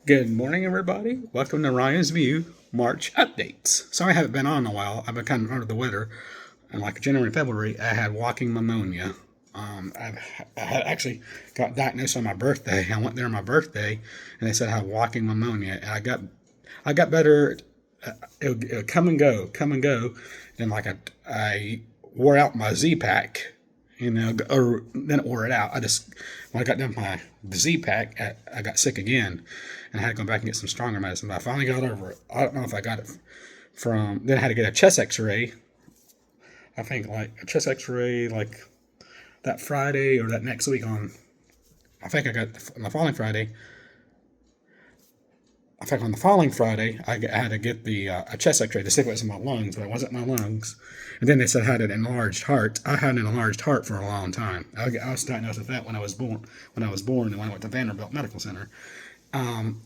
Good morning, everybody. Welcome to Ryan's View March updates. Sorry I haven't been on in a while. I've been kind of under the weather. And like January and February, I had walking pneumonia. I had actually got diagnosed on my birthday. I went there on my birthday, and they said I had walking pneumonia. And I got better. It would come and go. Then I wore out my Z pack, or then it wore it out. When I got done with my Z pack, I got sick again, and I had to go back and get some stronger medicine. But I finally got over it. I don't know if I got it from. Then I had to get a chest X-ray. I think like a chest X-ray like that Friday or that next week on. I think I got on the following Friday. I think on the following Friday, I had to get a chest X-ray to see if it was in my lungs, but it wasn't my lungs. And then they said I had an enlarged heart. I had an enlarged heart for a long time. I was diagnosed with that when I was born. When I went to Vanderbilt Medical Center.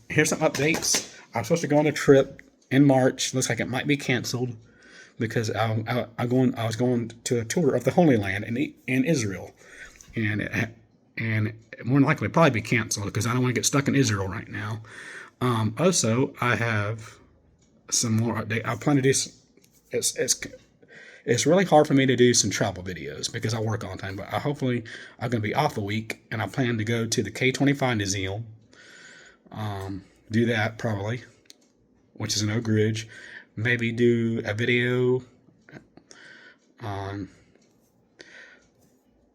Here's some updates. I was supposed to go on a trip in March. Looks like it might be canceled because I was going to a tour of the Holy Land in Israel, and more than likely it'll probably be canceled because I don't want to get stuck in Israel right now. Also, I have some more update. I plan to do. It's really hard for me to do some travel videos because I work all the time. But hopefully, I'm going to be off a week, and I plan to go to the K25 Museum. Do that probably, which is in Oak Ridge. Maybe do a video on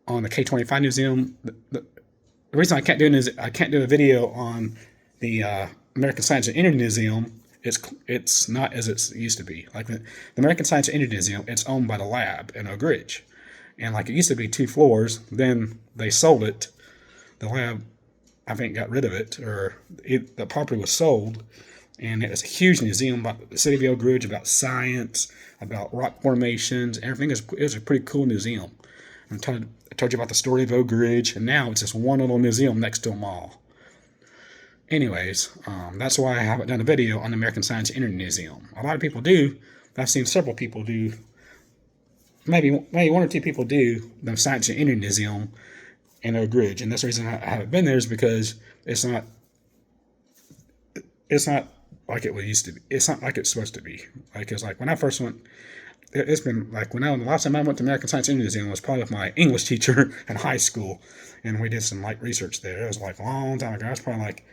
the K25 Museum. The reason I can't do a video on the American Science and Engineering Museum. It's not as it used to be. Like the American Science and Engineering Museum, it's owned by the lab in Oak Ridge, and like it used to be 2 floors. Then they sold it. The lab, I think, got rid of it, or the property was sold, and it was a huge museum about the city of Oak Ridge, about science, about rock formations, everything. It was a pretty cool museum. I told you about the story of Oak Ridge, and now it's just one little museum next to a mall. Anyways, that's why I haven't done a video on the American Science and Engineering Museum. A lot of people do. I've seen several people do. Maybe one or two people do the Science and Engineering Museum in Oak Ridge, and that's the reason I haven't been there is because it's not like it used to be. It's not like it's supposed to be. Like it's like when I first went. It's been like the last time I went to American Science and Engineering Museum was probably with my English teacher in high school, and we did some research there. It was like a long time ago. It was probably like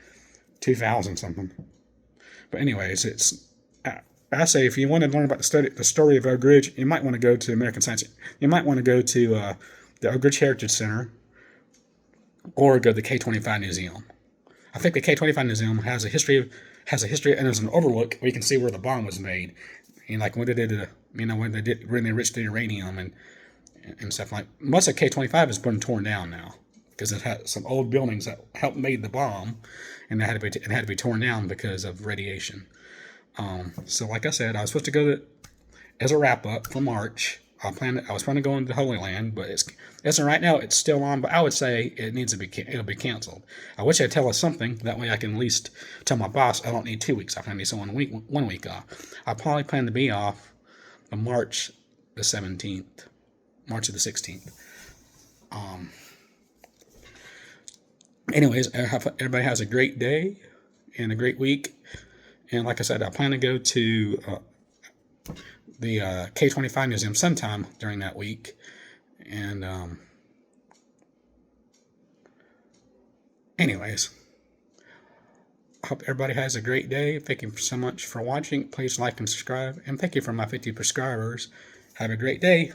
2000 something. But anyways, I say if you want to learn about the story of Oak Ridge, you might want to go to American Science. You might want to go to the Oak Ridge Heritage Center or go to the K25 Museum. I think the K25 Museum has a history, and there's an overlook where you can see where the bomb was made, and like when they did, when they enriched the uranium and stuff like. Most of K25 has been torn down now because it had some old buildings that helped made the bomb, and it had to be torn down because of radiation. So like I said, I was supposed to go to as a wrap up for March. I was planning to go into the Holy Land, but as of right now, it's still on. But I would say it'll be canceled. I wish I'd tell us something that way I can at least tell my boss I don't need 2 weeks off. I need someone 1 week off. I probably plan to be off on March the 17th, March of the 16th. Anyways, I hope everybody has a great day and a great week. And like I said, I plan to go to the K25 Museum sometime during that week. And anyways, I hope everybody has a great day. Thank you so much for watching. Please like and subscribe. And thank you for my 50 subscribers. Have a great day.